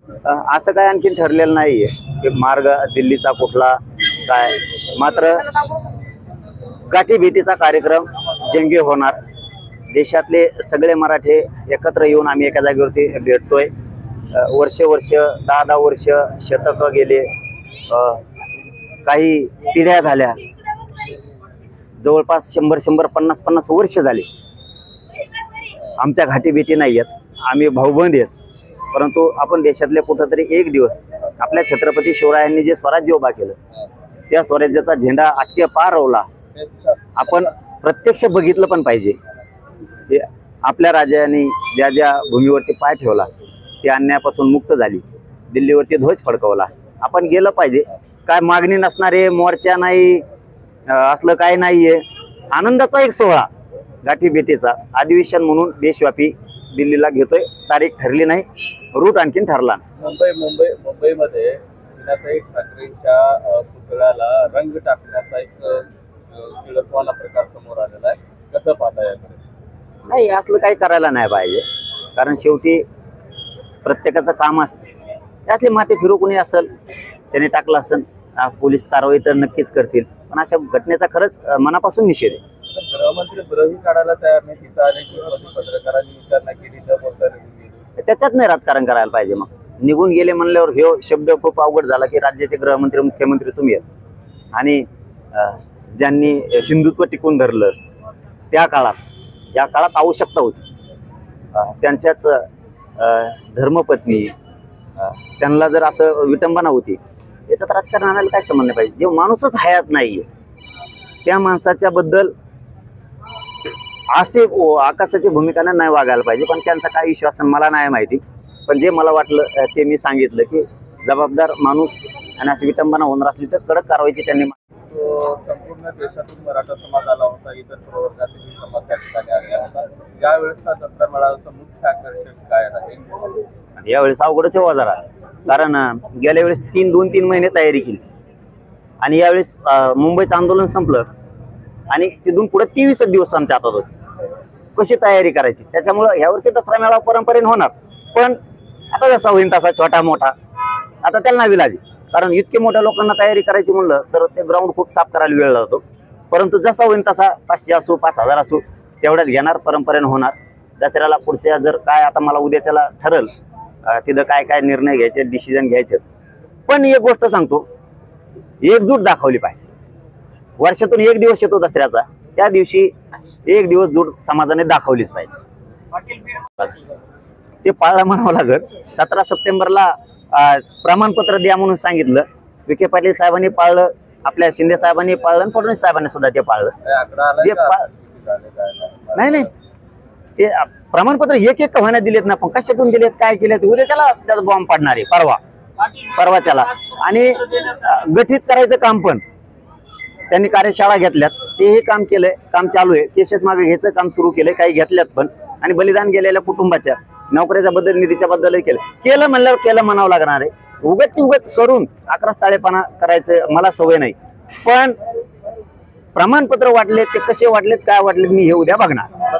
असं काय आणखीन ठरलेलं नाहीये की मार्ग दिल्लीचा कुठला काय, मात्र गाठीभेटीचा कार्यक्रम जंगी होणार। देशातले सगळे मराठे एकत्र येऊन आम्ही एका जागेवरती भेटतोय। वर्ष 10 वर्ष शतक गेले, काही पिढ्या झाल्या, जवळपास 100-150 वर्ष झाले आमच्या गाठीभेटी नाही आहेत। आम्ही भाऊबंद आहेत, परंतु आपण देशातले कुठंतरी एक दिवस आपल्या छत्रपती शिवरायांनी जे स्वराज्य उभा केलं त्या स्वराज्याचा झेंडा आटके पार रोवला आपण प्रत्यक्ष बघितलं पण पाहिजे। आपल्या राजांनी ज्या ज्या भूमीवरती पाय ठेवला ती अन्यायापासून मुक्त झाली, दिल्लीवरती ध्वज फडकवला, आपण गेलं पाहिजे। काय मागणी नसणारे मोर्चा नाही असलं काय नाहीये, आनंदाचा एक सोहळा गाठीभेटीचा अधिवेशन म्हणून देशव्यापी दिल्लीला घेतोय। तारीख ठरली नाही, रूट आणखीन ठरला। मुंबईमध्ये ठाकरेंच्या पुतळ्याला रंग टाकण्याचा एक किळसवाना प्रकार समोर आलेला आहे, कसं पाहता याकडे? नाही, असलं काही करायला नाही पाहिजे, कारण शेवटी प्रत्येकाचं काम असते। त्यातले माते फिरू कोणी असेल त्याने टाकलं असेल, पोलीस कारवाई तर नक्कीच करतील, पण अशा घटनेचा खरंच मनापासून निषेध आहे। गृहमंत्री ब्रही काढायला तयार नाही, तिथं आले की पत्रकारांनी विचारणा केली तर बोलता त्याच्यात नाही राजकारण करायला पाहिजे। मग निघून गेले म्हणल्यावर हे शब्द खूप अवघड झाला की राज्याचे गृहमंत्री मुख्यमंत्री तुम्ही आहेत, आणि ज्यांनी हिंदुत्व टिकून धरलं त्या काळात, ज्या काळात आवश्यकता होती, त्यांच्याच धर्मपत्नी, त्यांना जर असं विटंबना होती, याच्यात राजकारण आणायला काय संबंध पाहिजे? जे माणूसच हयात नाहीये त्या माणसाच्या बद्दल असे आकाशाची भूमिका नाही वागायला पाहिजे। पण त्यांचा काय विश्वास मला नाही माहिती, पण जे मला वाटलं ते मी सांगितलं की जबाबदार माणूस आणि अशी विटंबना होणार असली तर कडक कारवाईची त्यांनी। संपूर्ण देशातून मराठा समाज आला होता, इतर प्रवर्गातील समाज त्या ठिकाणी आला होता। यावेळेसचा दसरा मेळाव्याचं मुख्य आकर्षण काय आहे? यावेळेस अवघडच आहे जरा, कारण गेल्या वेळेस 2-3 महिने तयारी केली आणि यावेळेस मुंबईचं आंदोलन संपलं आणि तिथून पुढे 23 दिवस आमच्या हातात होते कशी तयारी करायची। त्याच्यामुळे यावर्षी दसरा मेळावा परंपरेने होणार, पण आता जसा होईल तसा छोटा मोठा आता त्याला नाही विलाजी, कारण इतके मोठ्या लोकांना तयारी करायची म्हणलं तर ते ग्राउंड खूप साफ करायला वेळ लागतो। परंतु जसा होईल तसा 500 असो 5000 असो तेवढ्यात घेणार, परंपरेने होणार। दसऱ्याला पुढच्या जर काय आता मला उद्याच्याला ठरल तिथं काय काय निर्णय घ्यायचे, डिसिजन घ्यायचे, पण एक गोष्ट सांगतो, एकजूट दाखवली पाहिजे। वर्षातून एक दिवस येतो दसऱ्याचा, त्या दिवशी एक दिवस जूट समाजाने दाखवलीच पाहिजे। ते पाळला म्हणावं लागत। 17 सप्टेंबरला प्रमाणपत्र द्या म्हणून सांगितलं, विखे पाटील साहेबांनी पाळलं, आपल्या शिंदे साहेबांनी पाळलं आणि फडणवीस साहेबांनी सुद्धा ते पाळलं। नाही, ते प्रमाणपत्र एक महिन्यात दिलेत ना, पण कशातून दिलेत, काय केलेत, उद्या त्याचा बॉम्ब पाडणार आहे, परवाच्याला। आणि गठीत करायचं काम पण त्यांनी कार्यशाळा घेतल्यात, तेही काम केलंय, काम चालू आहे। केसेस मागे घ्यायचं काम सुरू केलंय, काही घेतल्यात पण, आणि बलिदान गेलेल्या कुटुंबाच्या नोकरीच्या बद्दल, निधीच्या बद्दलही केलं म्हणल्यावर केलं म्हणावं लागणार आहे। उगाच करून आक्रस्ताळेपणा करायचं मला सवय नाही, पण प्रमाणपत्र वाटले ते कसे वाटलेत, काय वाटलेत, मी हे उद्या बघणार।